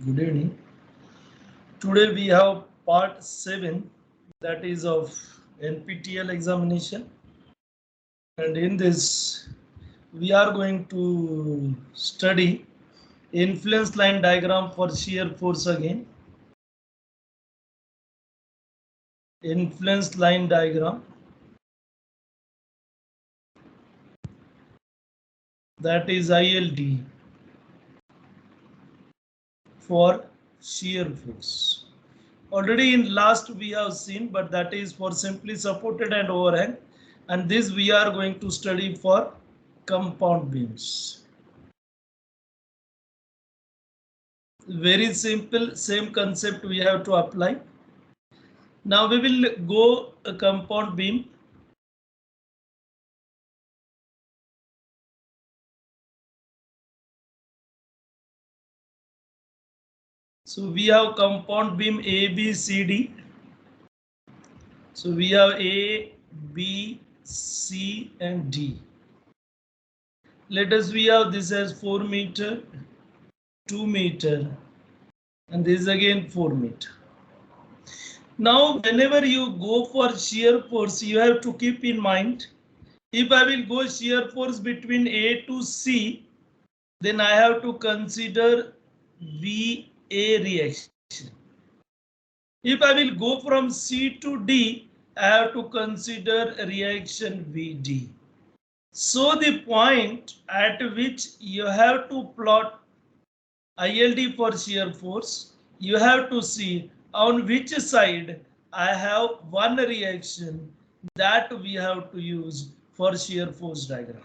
Good evening. Today we have part 7, that is of NPTEL examination, and in this we are going to study influence line diagram for shear force again. Influence line diagram, that is ILD for shear force. Already in last we have seen, but that is for simply supported and overhang, and this we are going to study for compound beams. Very simple, same concept we have to apply. Now we will go a compound beam. So we have compound beam A, B, C, D. So we have A, B, C, and D. Let us we have this as 4 meter, 2 meter, and this again 4 meter. Now whenever you go for shear force, you have to keep in mind, if I will go shear force between A to C, then I have to consider VA reaction. If I will go from C to D, I have to consider reaction VD. So the point at which you have to plot ILD for shear force, you have to see on which side I have one reaction that we have to use for shear force diagram.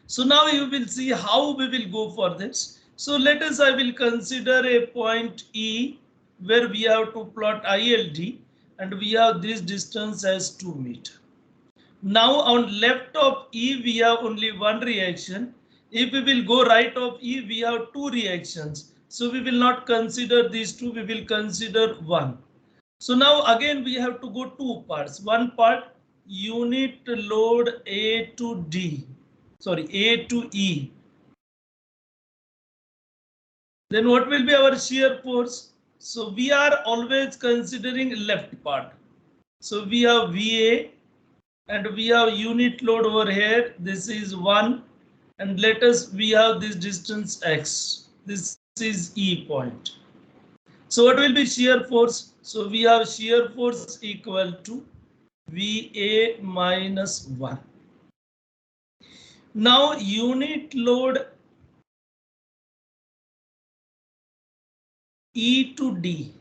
So now you will see how we will go for this. So let us, I will consider a point E where we have to plot ILD, and we have this distance as 2 meter. Now on left of E we have only one reaction. If we will go right of E, we have two reactions. So we will not consider these two, we will consider one. So now again we have to go two parts. One part, unit load A to D. Sorry, A to E. Then what will be our shear force? So we are always considering left part. So we have VA and we have unit load over here. This is 1, and let us, we have this distance X. This is E point. So what will be shear force? So we have shear force equal to VA minus 1. Now unit load E to D.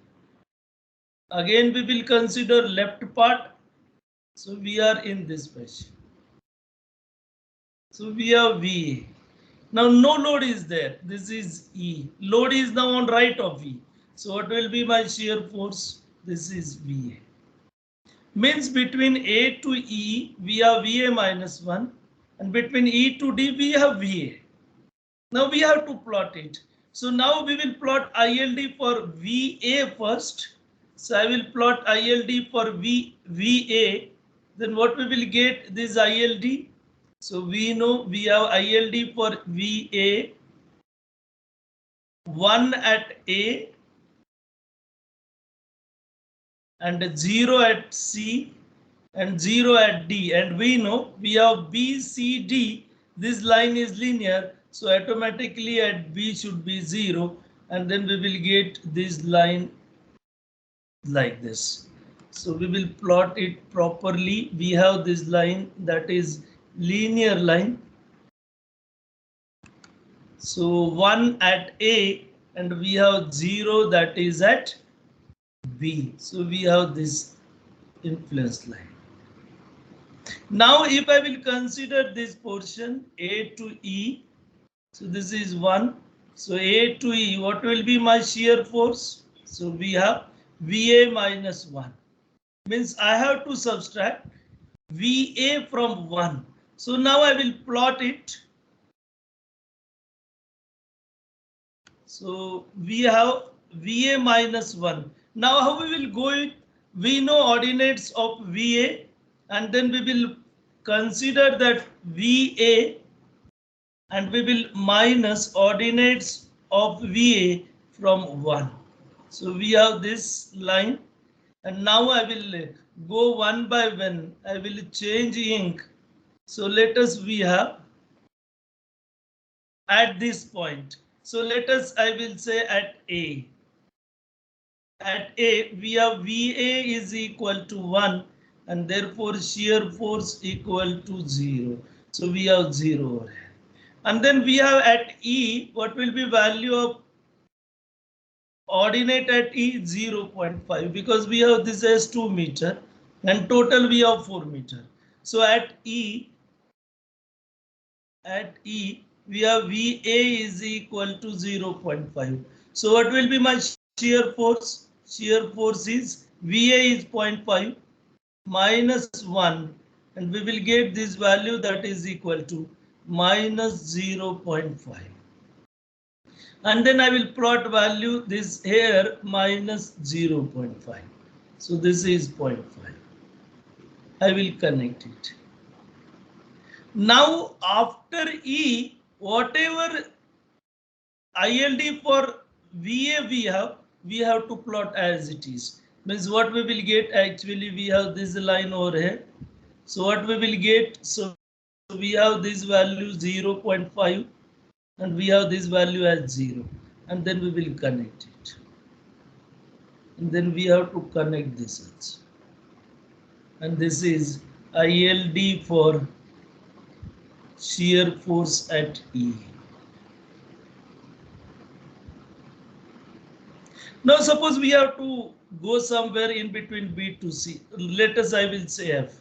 Again we will consider left part. So we are in this position. So we have VA. Now no load is there. This is E. Load is now on right of E. So what will be my shear force? This is VA. Means between A to E we have VA minus 1, and between E to D we have VA. Now we have to plot it. So now we will plot ILD for VA first. So I will plot ILD for VA. Then what we will get, this ILD. So we know we have ILD for VA, 1 at A and 0 at C and 0 at D. And we know we have BCD. This line is linear. So automatically at B should be 0. And then we will get this line like this. So we will plot it properly. We have this line that is linear line. So 1 at A and we have 0 that is at B. So we have this influence line. Now if I will consider this portion A to E, so this is 1. So A to E, what will be my shear force? So we have VA minus 1. Means I have to subtract VA from 1. So now I will plot it. So we have VA minus 1. Now how we will go it? We know ordinates of VA, and then we will consider that VA and we will minus ordinates of VA from 1. So we have this line, and now I will go one by one. I will change ink. So let us we have at this point. So let us, I will say at A. At A, we have VA is equal to 1, and therefore shear force equal to 0. So we have 0 over here. And then we have at E, what will be value of ordinate at E? 0.5, because we have this as 2 meter and total we have 4 meter. So at E, we have VA is equal to 0.5. So what will be my shear force? Shear force is VA is 0.5 minus 1, and we will get this value that is equal to minus 0.5. And then I will plot value this here minus 0.5. So this is 0.5. I will connect it. Now after E, whatever ILD for VA we have to plot as it is. Means what we will get, actually we have this line over here. So what we will get, so we have this value 0.5 and we have this value as 0, and then we will connect it. And then we have to connect this also. And this is ILD for shear force at E. Now suppose we have to go somewhere in between B to C. Let us, I will say F.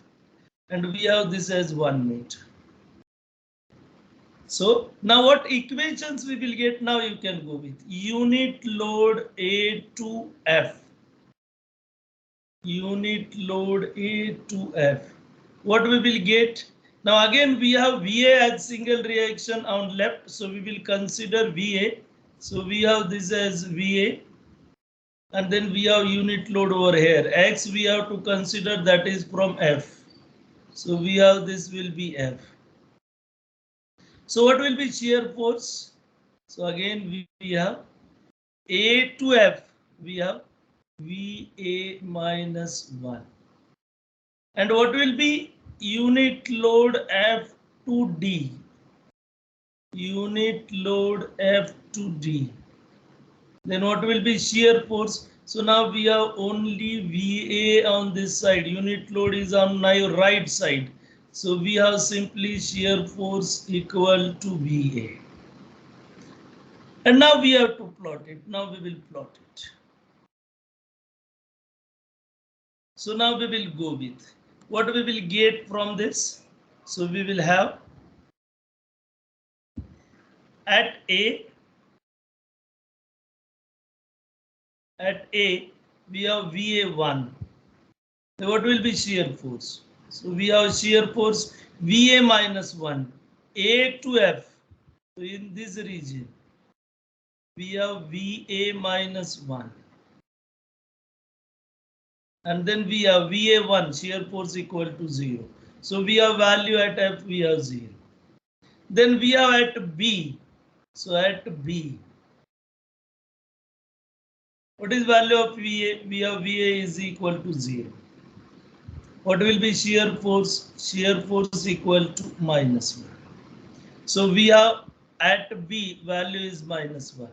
And we have this as 1 meter. So now what equations we will get? Now you can go with unit load A to F. Unit load A to F. What we will get? Now again we have VA as single reaction on left. So we will consider VA. So we have this as VA. And then we have unit load over here. X we have to consider, that is from F. So we have this will be F. So what will be shear force? So again we have A to F. We have VA minus 1. And what will be unit load F to D? Unit load F to D. Then what will be shear force? So now we have only VA on this side. Unit load is on my right side. So we have simply shear force equal to VA. And now we have to plot it. Now we will plot it. So now we will go with what we will get from this. So we will have at A we have VA1. So what will be shear force? So we have shear force VA minus 1, A to F. So in this region, we have VA minus 1. And then we have VA1, shear force equal to 0. So we have value at F, we have 0. Then we have at B. So at B, what is value of VA? We have VA is equal to 0. What will be shear force? Shear force equal to minus 1. So we have at B value is minus 1.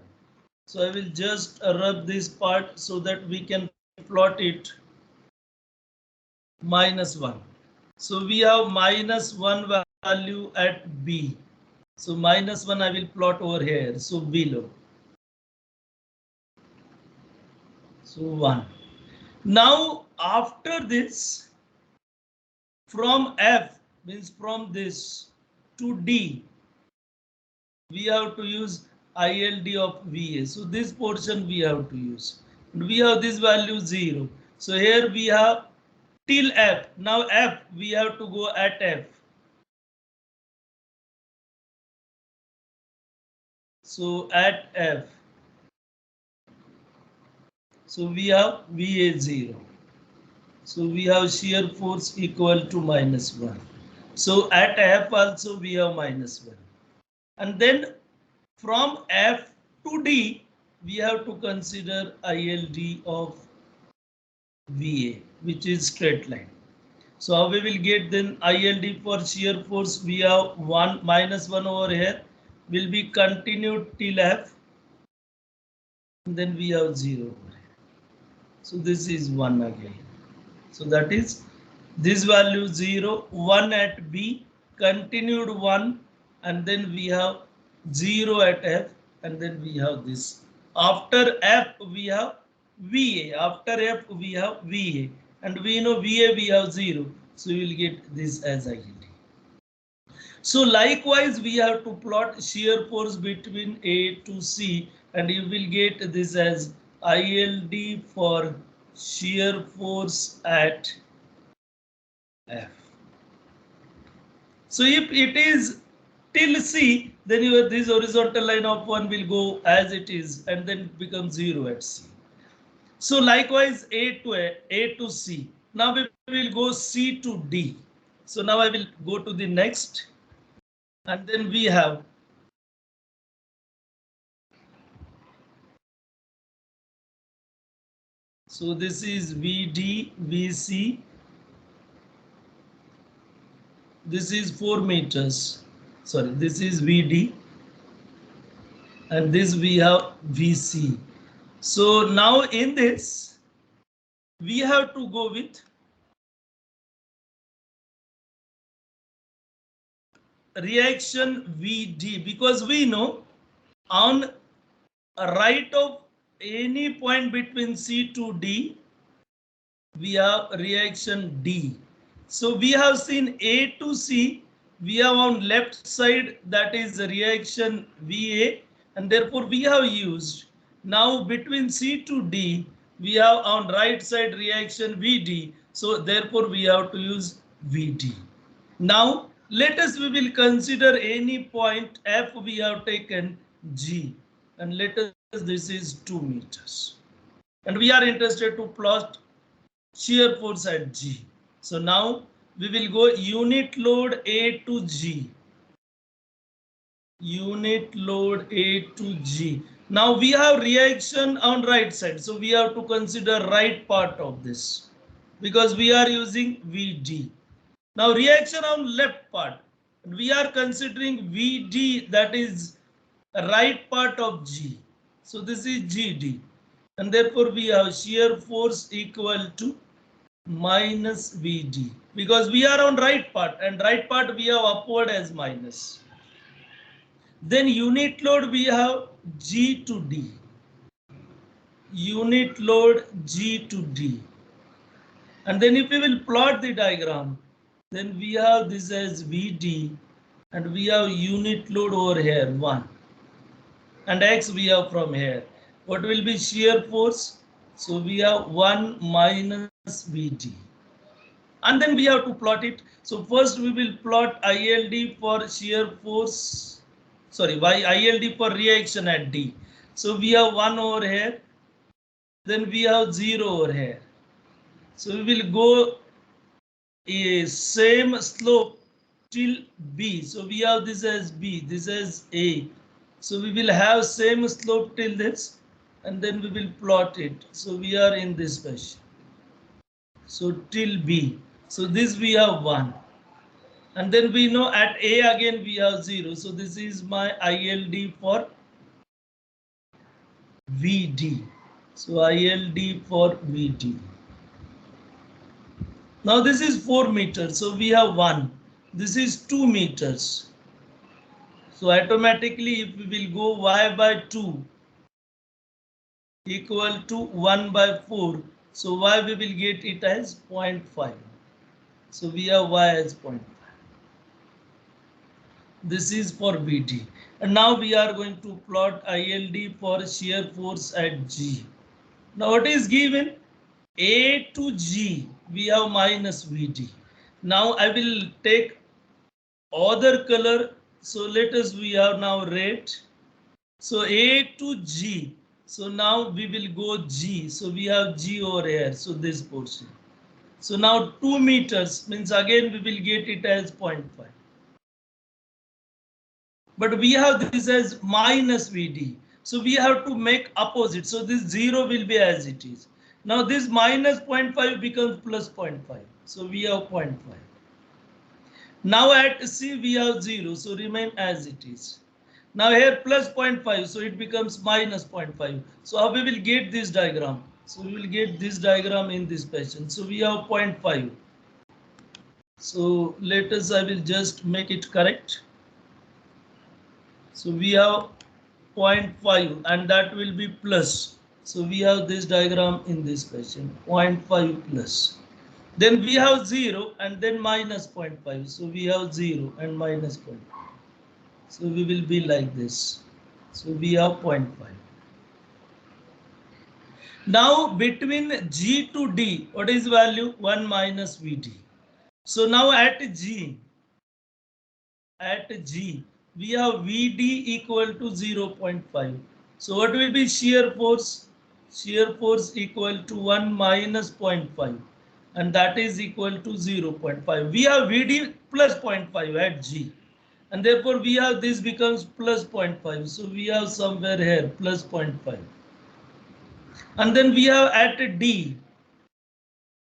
So I will just rub this part so that we can plot it minus 1. So we have minus 1 value at B. So minus 1 I will plot over here. So below. So 1. Now after this, from F means from this to D, we have to use ILD of VA. So this portion we have to use. And we have this value 0. So here we have till F. Now F we have to go at F. So at F. So we have VA 0. So we have shear force equal to minus 1. So at F also we have minus 1. And then from F to D, we have to consider ILD of VA, which is straight line. So how we will get then ILD for shear force? We have 1 minus 1 over here will be continued till F, and then we have 0 over here. So this is 1 again. So that is this value 0, 1 at B, continued 1, and then we have 0 at F, and then we have this. After F we have VA, after F we have VA, and we know VA we have 0, so we will get this as ILD. So likewise we have to plot shear force between A to C, and you will get this as ILD for shear force at F. So if it is till C, then your this horizontal line of 1 will go as it is and then become 0 at C. So likewise A to C. Now we will go C to D. So now I will go to the next, and then we have so this is VD, VC. This is 4 meters. Sorry, this is VD, and this we have VC. So now in this, we have to go with reaction VD, because we know on right of any point between C to D, we have reaction D. So we have seen A to C, we have on left side that is reaction VA, and therefore we have used. Now between C to D, we have on right side reaction VD, so therefore we have to use VD. Now let us we will consider any point F we have taken G, and let us this is 2 meters, and we are interested to plot shear force at G. So now we will go unit load A to G. Unit load A to G. Now we have reaction on right side. So we have to consider right part of this because we are using VD. Now reaction on left part. We are considering VD, that is right part of G. So this is GD. And therefore we have shear force equal to minus VD, because we are on right part, and right part we have upward as minus. Then unit load we have G to D. Unit load G to D. And then if we will plot the diagram, then we have this as VD, and we have unit load over here 1, and X we have from here. What will be shear force? So we have 1 minus VD. And then we have to plot it. So first we will plot ILD for shear force, sorry, ILD for reaction at D. So we have 1 over here, then we have 0 over here. So we will go a same slope till B. So we have this as B, this as A. So we will have same slope till this, and then we will plot it. So we are in this fashion. So till B. So this we have 1. And then we know at A again we have 0. So this is my ILD for VD. So ILD for VD. Now this is 4 meters. So we have 1. This is 2 meters. So automatically if we will go Y by 2 equal to 1 by 4. So Y we will get it as 0.5. So we have Y as 0.5. This is for VD. And now we are going to plot ILD for shear force at G. Now what is given? A to G, we have minus VD. Now I will take other color. So let us, we have now red. So A to G. So now we will go G. So we have G over here. So this portion. So now 2 meters means again we will get it as 0.5. But we have this as minus VD. So we have to make opposite. So this 0 will be as it is. Now this minus 0.5 becomes plus 0.5. So we have 0.5. Now at C we have 0. So remain as it is. Now here plus 0.5. So it becomes minus 0.5. So how we will get this diagram? So we will get this diagram in this fashion. So we have 0.5. So let us, I will just make it correct. So we have 0.5 and that will be plus. So we have this diagram in this fashion, 0.5 plus. Then we have 0 and then minus 0.5. So we have 0 and minus 0.5. So we will be like this. So we have 0.5. Now between G to D, what is value? 1 minus VD. So now at G, we have VD equal to 0.5. So what will be shear force? Shear force equal to 1 minus 0.5 and that is equal to 0.5. We have VD plus 0.5 at G and therefore we have this becomes plus 0.5. So we have somewhere here plus 0.5 and then we have at D.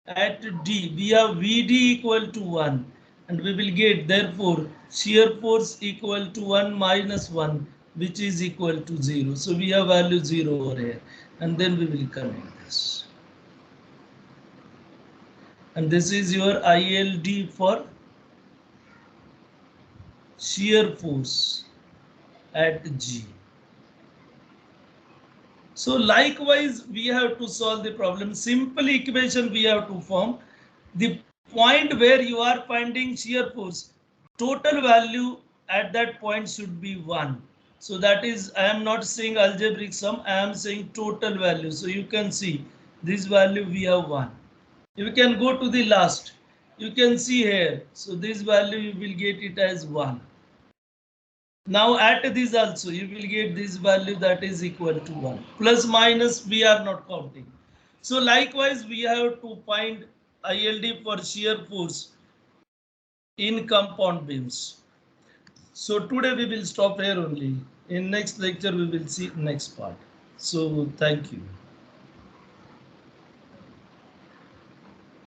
At D, we have VD equal to 1 and we will get therefore shear force equal to 1 minus 1 which is equal to 0. So we have value 0 over here and then we will connect this. And this is your ILD for shear force at G. So likewise, we have to solve the problem. Simple equation we have to form. The point where you are finding shear force, total value at that point should be 1. So that is, I am not saying algebraic sum, I am saying total value. So you can see this value we have 1. You can go to the last. You can see here. So this value you will get it as 1. Now at this also you will get this value that is equal to 1. Plus minus we are not counting. So likewise we have to find ILD for shear force in compound beams. So today we will stop here only. In next lecture we will see next part. So thank you.